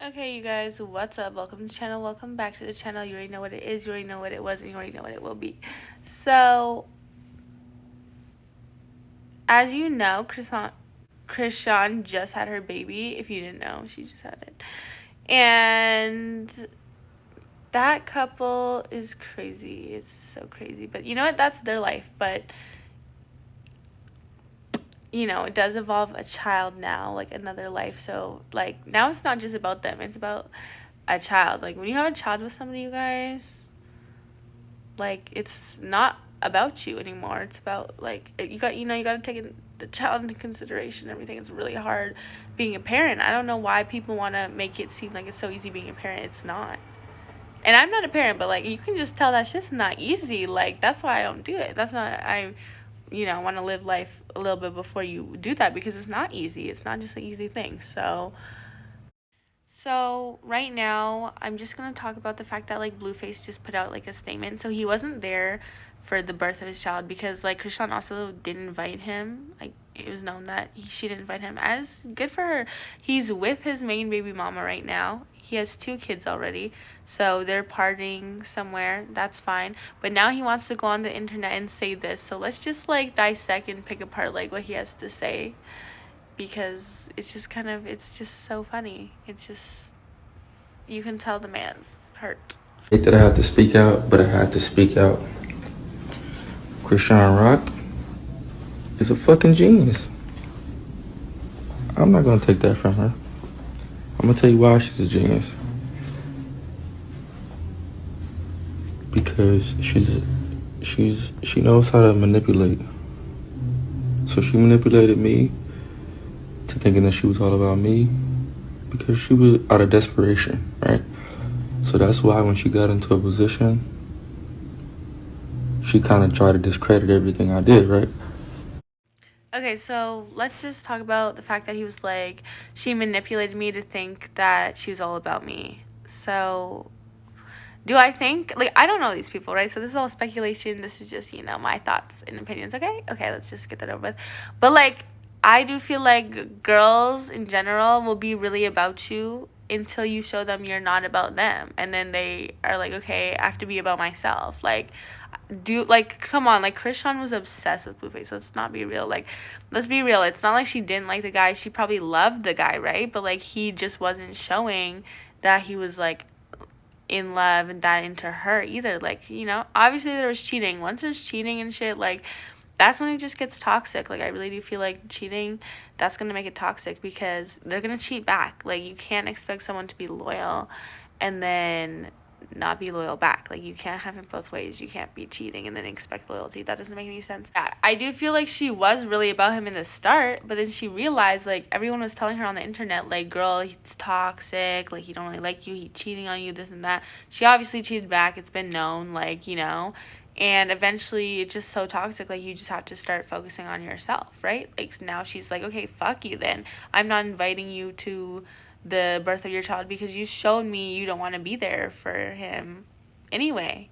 Okay, you guys, what's up? Welcome to the channel. Welcome back to the channel. You already know what it is, you already know what it was, and you already know what it will be. So, as you know, Chrisean just had her baby. If you didn't know, she just had it. And that couple is crazy. It's so crazy. But you know what? That's their life. But, it does evolve a child now, like another life. So, like, now it's not just about them, it's about a child. Like, when you have a child with somebody, you guys, like, it's not about you anymore. It's about, like, you got to take the child into consideration and everything. It's really hard being a parent. I don't know why people want to make it seem like it's so easy being a parent. It's not. And I'm not a parent, but, like, you can just tell that's just not easy. Like, that's why I don't do it. That's not, I want to live life a little bit before you do that, because it's not easy. It's not just an easy thing. So right now, I'm just gonna talk about the fact that, like, Blueface just put out, like, a statement. So he wasn't there for the birth of his child because, like, Chrisean also didn't invite him. Like, it was known that she didn't invite him. As good for her. He's with his main baby mama right now. He has 2 kids already, so they're partying somewhere. That's fine. But now he wants to go on the internet and say this. So let's just, like, dissect and pick apart, like, what he has to say, because it's just so funny. It's just, you can tell the man's hurt. I hate that I have to speak out, but I have to speak out. Chrisean Rock is a fucking genius. I'm not gonna take that from her. I'm gonna tell you why she's a genius. Because she knows how to manipulate. So she manipulated me to thinking that she was all about me because she was out of desperation, right? So that's why when she got into a position, she kind of tried to discredit everything I did, right? Okay, so let's just talk about the fact that he was like, she manipulated me to think that she was all about me. So, do I think, like, I don't know these people, right? So this is all speculation. This is just, my thoughts and opinions, okay? Okay, let's just get that over with. But, like, I do feel like girls in general will be really about you until you show them you're not about them. And then they are like, okay, I have to be about myself. Like, come on, like, Chrisean was obsessed with Blueface. Let's not be real. Like, let's be real. It's not like she didn't like the guy. She probably loved the guy, right? But, like, he just wasn't showing that he was, like, in love and that into her either. Like, obviously there was cheating. Once there's cheating and shit, like, that's when it just gets toxic. Like, I really do feel like cheating, that's gonna make it toxic, because they're gonna cheat back. Like, you can't expect someone to be loyal and then not be loyal back. Like, you can't have it both ways. You can't be cheating and then expect loyalty. That doesn't make any sense. Yeah, I do feel like she was really about him in the start, but then she realized, like, everyone was telling her on the internet, like, girl, he's toxic, like, he don't really like you, he's cheating on you, this and that. She obviously cheated back. It's been known, like, and eventually it's just so toxic. Like, you just have to start focusing on yourself, right? Like, now she's like, okay, fuck you then. I'm not inviting you to the birth of your child because you showed me you don't want to be there for him anyway.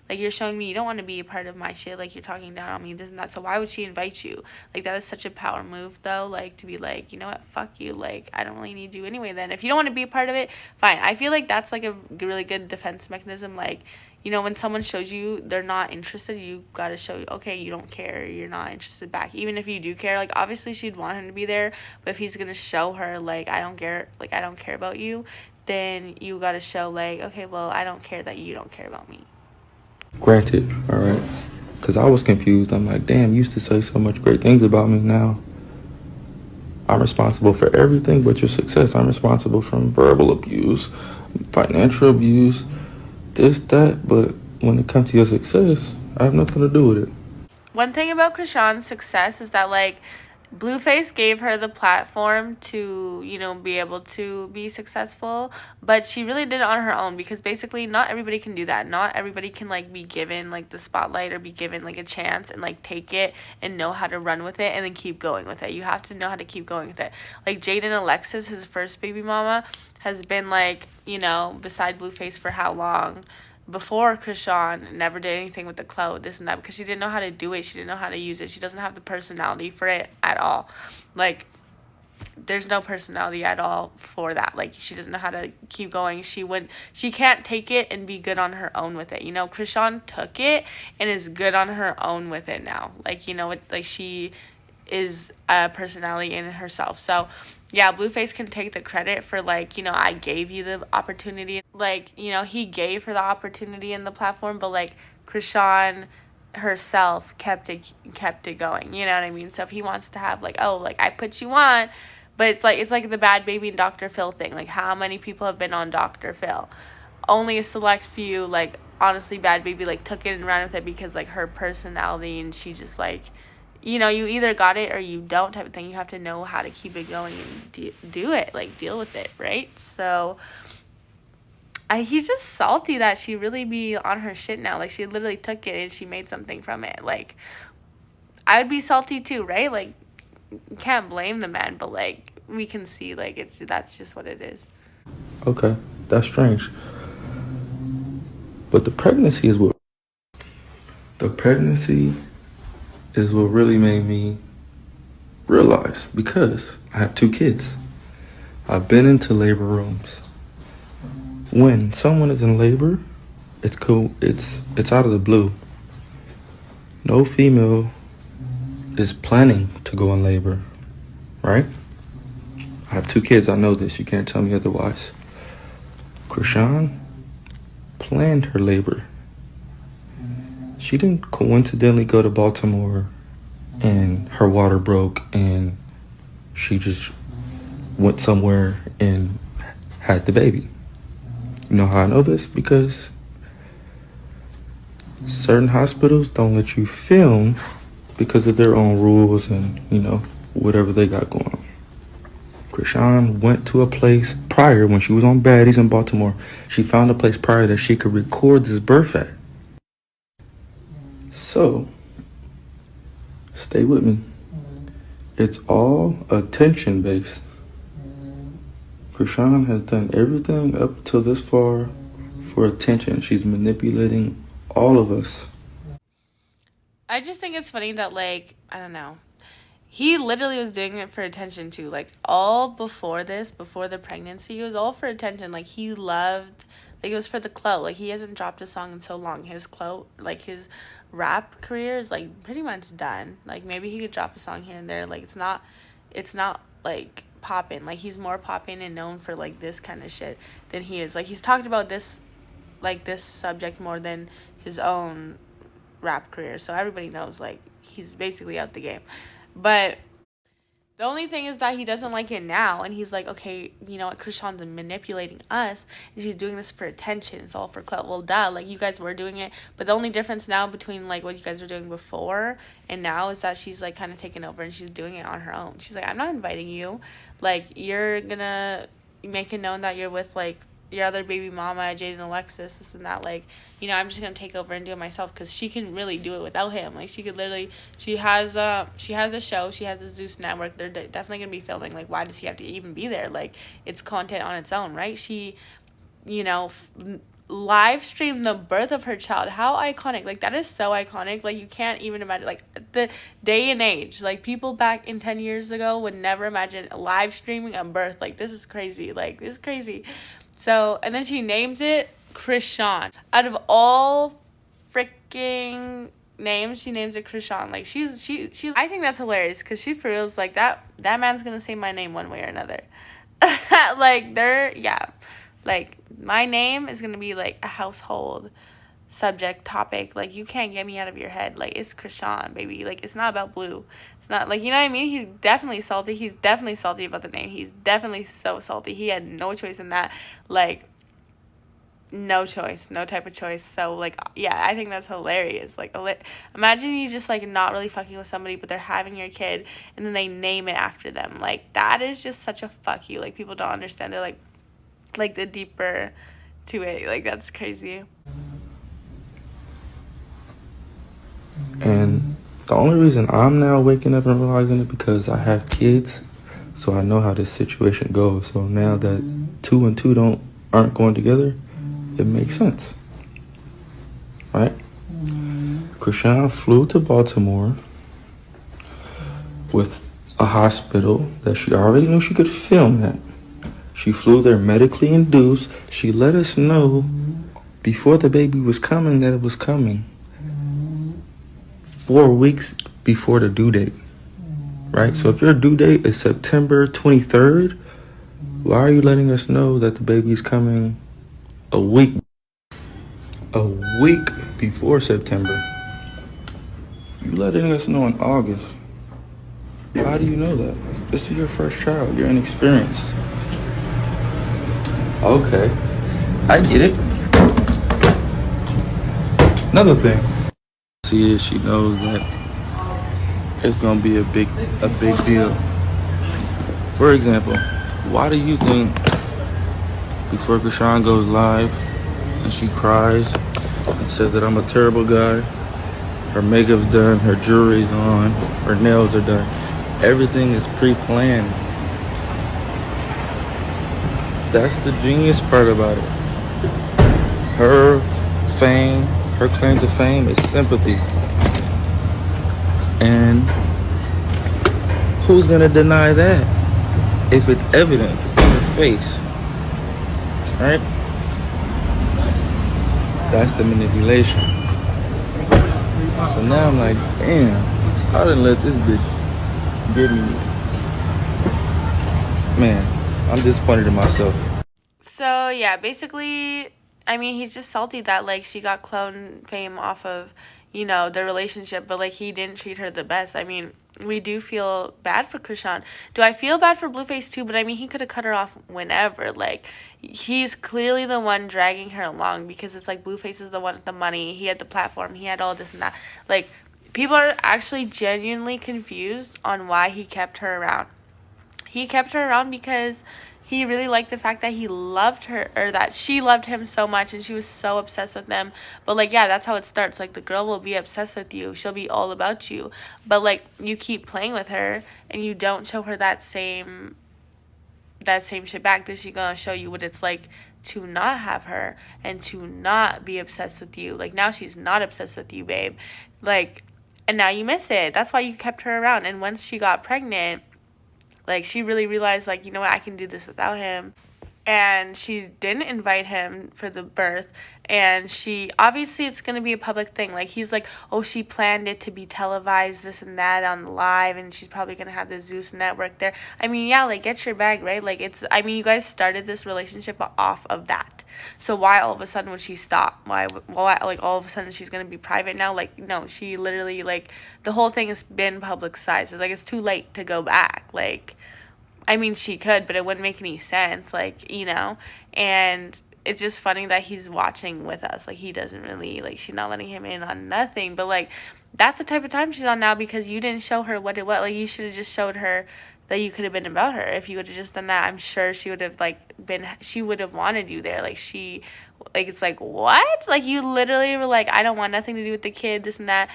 Like, you're showing me you don't want to be a part of my shit. Like, you're talking down on me, this and that. So why would she invite you? Like, that is such a power move, though. Like, to be like, you know what, fuck you. Like, I don't really need you anyway then. If you don't want to be a part of it, fine. I feel like that's, like, a really good defense mechanism. Like, when someone shows you they're not interested, you gotta show, okay, you don't care, you're not interested back. Even if you do care, like, obviously she'd want him to be there, but if he's gonna show her, like, I don't care about you, then you gotta show, like, okay, well, I don't care that you don't care about me. Granted, all right? Because I was confused. I'm like, damn, you used to say so much great things about me. Now I'm responsible for everything but your success. I'm responsible from verbal abuse, financial abuse, this, that. But when it comes to your success, I have nothing to do with it. One thing about Chrisean's success is that, like, Blueface gave her the platform to, be able to be successful, but she really did it on her own, because basically not everybody can do that. Not everybody can, like, be given, like, the spotlight or be given, like, a chance and, like, take it and know how to run with it and then keep going with it. You have to know how to keep going with it. Like, Jaden Alexis, his first baby mama, has been, like, beside Blueface for how long? Before Chrisean never did anything with the clout, this and that, because she didn't know how to do it. She didn't know how to use it. She doesn't have the personality for it at all. Like, there's no personality at all for that. Like, she doesn't know how to keep going. She can't take it and be good on her own with it. You know, Chrisean took it and is good on her own with it now. Like, you know, like she is a personality in herself. So yeah, Blueface can take the credit for, like, you know, I gave you the opportunity. Like, you know, he gave her the opportunity in the platform, but like Chrisean herself kept it going. You know what I mean? So if he wants to have, like, oh, like, I put you on, but it's like the Bad Baby and Dr. Phil thing. Like, how many people have been on Dr. Phil? Only a select few. Like, honestly, Bad Baby, like, took it and ran with it because, like, her personality, and she just, like, you know, you either got it or you don't type of thing. You have to know how to keep it going and do it, like, deal with it, right? So he's just salty that she really be on her shit now. Like, she literally took it and she made something from it. Like, I would be salty too, right? Like, you can't blame the man, but like, we can see, like, that's just what it is. Okay, that's strange. But the pregnancy is what really made me realize, because I have 2 kids. I've been into labor rooms. When someone is in labor, it's cool. It's out of the blue. No female is planning to go in labor, right? I have 2 kids. I know this. You can't tell me otherwise. Chrisean planned her labor. She didn't coincidentally go to Baltimore and her water broke and she just went somewhere and had the baby. You know how I know this? Because certain hospitals don't let you film because of their own rules and, you know, whatever they got going on. Chrisean went to a place prior, when she was on Baddies in Baltimore, she found a place prior that she could record this birth at. So, stay with me. It's all attention based. Chrisean has done everything up till this far for attention. She's manipulating all of us. I just think it's funny that, like, I don't know. He literally was doing it for attention too. Like, all before this, before the pregnancy, it was all for attention. Like, he loved, like, it was for the clout. Like, he hasn't dropped a song in so long. His clout, like, his rap career is, like, pretty much done. Like, maybe he could drop a song here and there. Like, it's not like popping. Like, he's more popping and known for, like, this kind of shit than he is. Like, he's talked about this, like, this subject more than his own rap career. So everybody knows, like, he's basically out the game. But the only thing is that he doesn't like it now, and he's like, okay, you know what, Chrisean's manipulating us, and she's doing this for attention. It's all for clout. Well, duh, like, you guys were doing it, but the only difference now between, like, what you guys were doing before and now is that she's, like, kind of taken over, and she's doing it on her own. She's like, I'm not inviting you. Like, you're gonna make it known that you're with, like, your other baby mama, Jaden and Alexis, this and that. Like, you know, I'm just gonna take over and do it myself, because she can really do it without him. Like, she could literally, she has a show, she has the Zeus network, they're definitely gonna be filming. Like, why does he have to even be there? Like, it's content on its own, right? She, you know, live streamed the birth of her child. How iconic. Like, that is so iconic. Like, you can't even imagine, like, the day and age, like, people back in 10 years ago would never imagine live streaming a birth. Like, this is crazy. Like, this is crazy. So, and then she names it Chrisean. Out of all freaking names, she names it Chrisean. Like, she I think that's hilarious, because she for reals, like, that man's gonna say my name one way or another. Like, like, my name is gonna be, like, a household subject topic. Like, you can't get me out of your head. Like, it's Chrisean, baby. Like, it's not about Blue. It's not, like, you know what I mean? He's definitely salty. He's definitely salty about the name. He's definitely so salty. He had no choice in that. Like, no choice. No type of choice. So, like, yeah, I think that's hilarious. Like, imagine you just, like, not really fucking with somebody, but they're having your kid, and then they name it after them. Like, that is just such a fuck you. Like, people don't understand. They're, like, the deeper to it. Like, that's crazy. And the only reason I'm now waking up and realizing it, because I have kids, so I know how this situation goes. So now that 2 and 2 aren't going together, it makes sense, right? Chrisean flew to Baltimore with a hospital that she already knew she could film at. She flew there medically induced. She let us know before the baby was coming that it was coming. 4 weeks before the due date. Right? So if your due date is September 23rd, why are you letting us know that the baby's coming a week before September? You letting us know in August. How do you know that? This is your first child. You're inexperienced. Okay. I get it. Another thing. See is she knows that it's gonna be a big deal. For example, why do you think before Chrisean goes live and she cries and says that I'm a terrible guy, her makeup's done, her jewelry's on, her nails are done, everything is pre-planned. That's the genius part about it. Her fame, her claim to fame is sympathy. And who's gonna deny that? If it's evident, if it's in your face. Right? That's the manipulation. So now I'm like, damn, I didn't let this bitch get me. Man, I'm disappointed in myself. So yeah, basically, I mean, he's just salty that like she got clone fame off of, their relationship, but like he didn't treat her the best. I mean, we do feel bad for Chrisean. Do I feel bad for Blueface too? But I mean, he could have cut her off whenever. Like, he's clearly the one dragging her along because it's like Blueface is the one with the money. He had the platform. He had all this and that. Like, people are actually genuinely confused on why he kept her around. He kept her around because he really liked the fact that he loved her, or that she loved him so much and she was so obsessed with him. But like, yeah, that's how it starts. Like, the girl will be obsessed with you, she'll be all about you, but like, you keep playing with her and you don't show her that same shit back. Then she's gonna show you what it's like to not have her and to not be obsessed with you. Like, now she's not obsessed with you, babe. Like, and now you miss it. That's why you kept her around. And once she got pregnant, like, she really realized, like, you know what, I can do this without him. And she didn't invite him for the birth. And she, obviously, it's going to be a public thing. Like, he's like, oh, she planned it to be televised, this and that, on live. And she's probably going to have the Zeus network there. I mean, yeah, like, get your bag, right? Like, you guys started this relationship off of that. So why all of a sudden would she stop? Why, like, all of a sudden she's going to be private now? Like, no, she literally, like, the whole thing has been publicized. It's like, it's too late to go back. Like, I mean, she could, but it wouldn't make any sense, like, and it's just funny that he's watching with us. Like, he doesn't really, like, she's not letting him in on nothing, but, like, that's the type of time she's on now because you didn't show her what it was. Like, you should have just showed her that you could have been about her. If you would have just done that, I'm sure she would have, like, she would have wanted you there. Like, it's like, what? Like, you literally were like, I don't want nothing to do with the kid, this and that.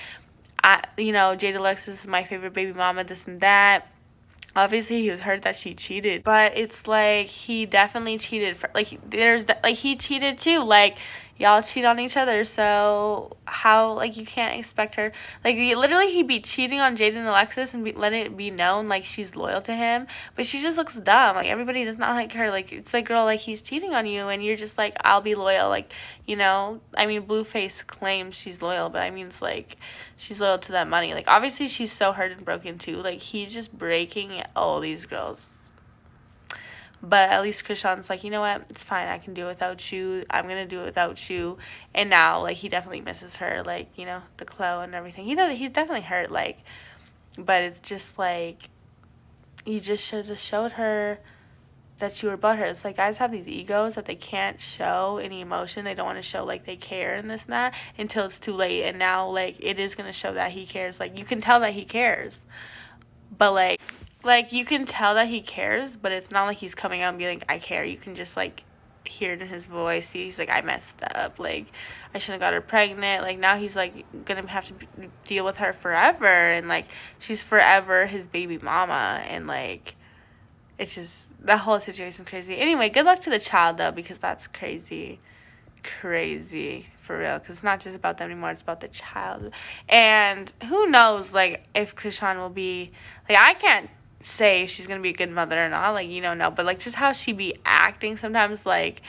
Jade Alexis is my favorite baby mama, this and that. Obviously, he was hurt that she cheated, but it's like, he definitely cheated. He cheated too. Like, y'all cheat on each other, so how, like, you can't expect her, like, literally, he'd be cheating on Jade and Alexis and letting it be known, like, she's loyal to him, but she just looks dumb. Like, everybody does not like her. Like, it's like, girl, like, he's cheating on you, and you're just like, I'll be loyal. Like, I mean, Blueface claims she's loyal, but I mean, it's like, she's loyal to that money. Like, obviously, she's so hurt and broken too. Like, he's just breaking all these girls. But at least Chrisean's like, you know what? It's fine. I can do it without you. I'm going to do it without you. And now, like, he definitely misses her. Like, the clo and everything. He's definitely hurt. Like, but it's just like, you just should have showed her that you were butthurt. It's like, guys have these egos that they can't show any emotion. They don't want to show, like, they care and this and that until it's too late. And now, like, it is going to show that he cares. Like, you can tell that he cares. But, like, you can tell that he cares, but it's not like he's coming out and being like, I care. You can just, like, hear it in his voice. He's like, I messed up. Like, I shouldn't have got her pregnant. Like, now he's, like, going to have to deal with her forever. And, like, she's forever his baby mama. And, like, it's just, that whole situation is crazy. Anyway, good luck to the child, though, because that's crazy. Crazy, for real. Because it's not just about them anymore. It's about the child. And who knows, like, if Chrisean will be, like, I can't say she's gonna be a good mother or not, like, you don't know, but like just how she be acting sometimes, like,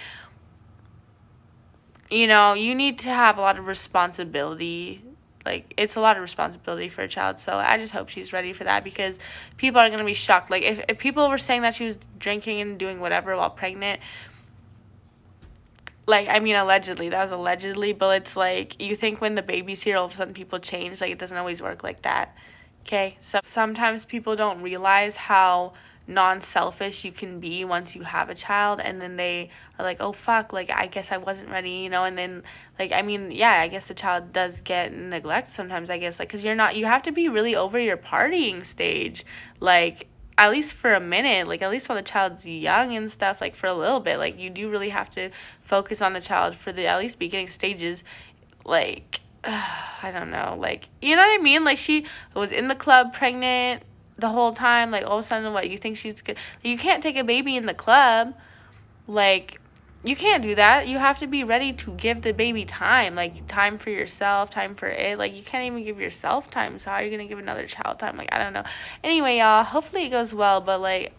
you know, you need to have a lot of responsibility. Like, it's a lot of responsibility for a child, so I just hope she's ready for that, because people are gonna be shocked. Like, if people were saying that she was drinking and doing whatever while pregnant, like, I mean, allegedly, that was allegedly, but it's like, you think when the baby's here, all of a sudden people change. Like, it doesn't always work like that. Okay? So sometimes people don't realize how non-selfish you can be once you have a child, and then they are like, oh fuck, like, I guess I wasn't ready, you know. And then, like, I mean, yeah, I guess the child does get neglect sometimes, I guess, like, because you have to be really over your partying stage, like, at least for a minute, like, at least while the child's young and stuff, like, for a little bit, like, you do really have to focus on the child for the at least beginning stages, like, I don't know, like, you know what I mean? Like, she was in the club pregnant the whole time, like, all of a sudden, what, you think she's good? You can't take a baby in the club, like, you can't do that. You have to be ready to give the baby time, like, time for yourself, time for it. Like, you can't even give yourself time, so how are you gonna give another child time? Like, I don't know. Anyway, y'all, hopefully it goes well, but, like,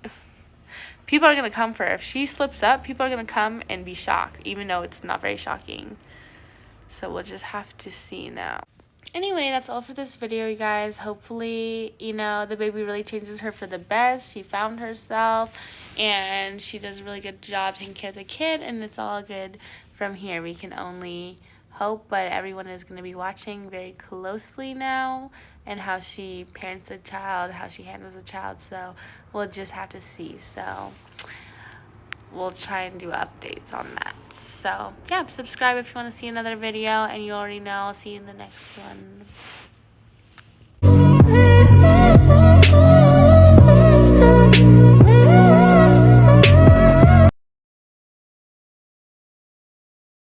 people are gonna come for her. If she slips up, people are gonna come and be shocked, even though it's not very shocking. So we'll just have to see now. Anyway, that's all for this video, you guys. Hopefully, you know, the baby really changes her for the best. She found herself, and she does a really good job taking care of the kid, and it's all good from here. We can only hope, but everyone is going to be watching very closely now, and how she parents the child, how she handles the child, so we'll just have to see. So we'll try and do updates on that. So, yeah, subscribe if you want to see another video, and you already know. I'll see you in the next one.